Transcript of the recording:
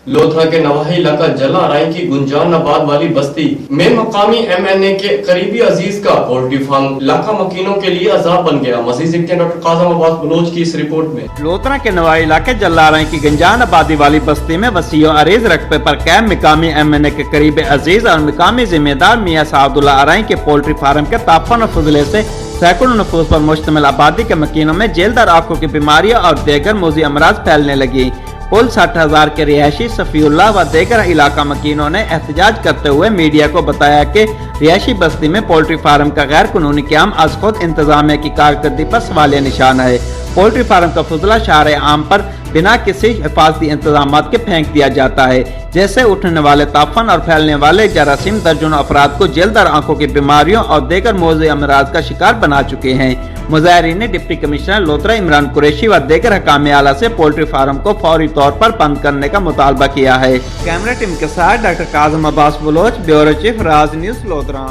लोधरा के नवाही इलाका जला राई की गुंजानाबाद वाली बस्ती में मकामी MNA के करीबी अजीज का पोल्ट्री फार्म इलाका मकीनों के लिए अजाब बन गया। मजीद देखते हैं डॉक्टर काज़म अब्बास बलोच की इस रिपोर्ट में। लोधरा के नवाही इलाके जला राई की गुंजान आबादी वाली बस्ती में वसीओ अरीज रकबे पर कैम मकामी MNA के करीबी अजीज और मकामी जिम्मेदार मियां सादुल्ला अराई के पोल्ट्री फार्म के तापन और फजले से सैकड़ों नफूस पर मुश्तमिल आबादी के मकीनों में जेलदार आंखों की बीमारियां और देगर मोजी अमराज फैलने लगी। कुल 60,000 के रिहायशी सफीउल्लाह व देगर इलाका मकीनों ने एहतजाज करते हुए मीडिया को बताया कि रिहायशी बस्ती में पोल्ट्री फार्म का गैर कानूनी क़याम आज खुद इंतजामिया की कारकर्दगी पर सवालिया निशान है। पोल्ट्री फार्म का फजला शार आम पर बिना किसी हिफाजती इंतजाम के फेंक दिया जाता है, जैसे उठने वाले तापन और फैलने वाले जरासीम दर्जनों अफराद को जेलदार आंखों की बीमारियों और देगर मोज़े अमराज का शिकार बना चुके हैं। मुजाहिरीन ने डिप्टी कमिश्नर लोधरा इमरान कुरैशी व देगर हकाम आला से पोल्ट्री फार्म को फौरी तौर पर बंद करने का मुतालबा किया है। कैमरा टीम के साथ doctor Kazim Abbas Baloch, bureau chief, Raj news, lodhra.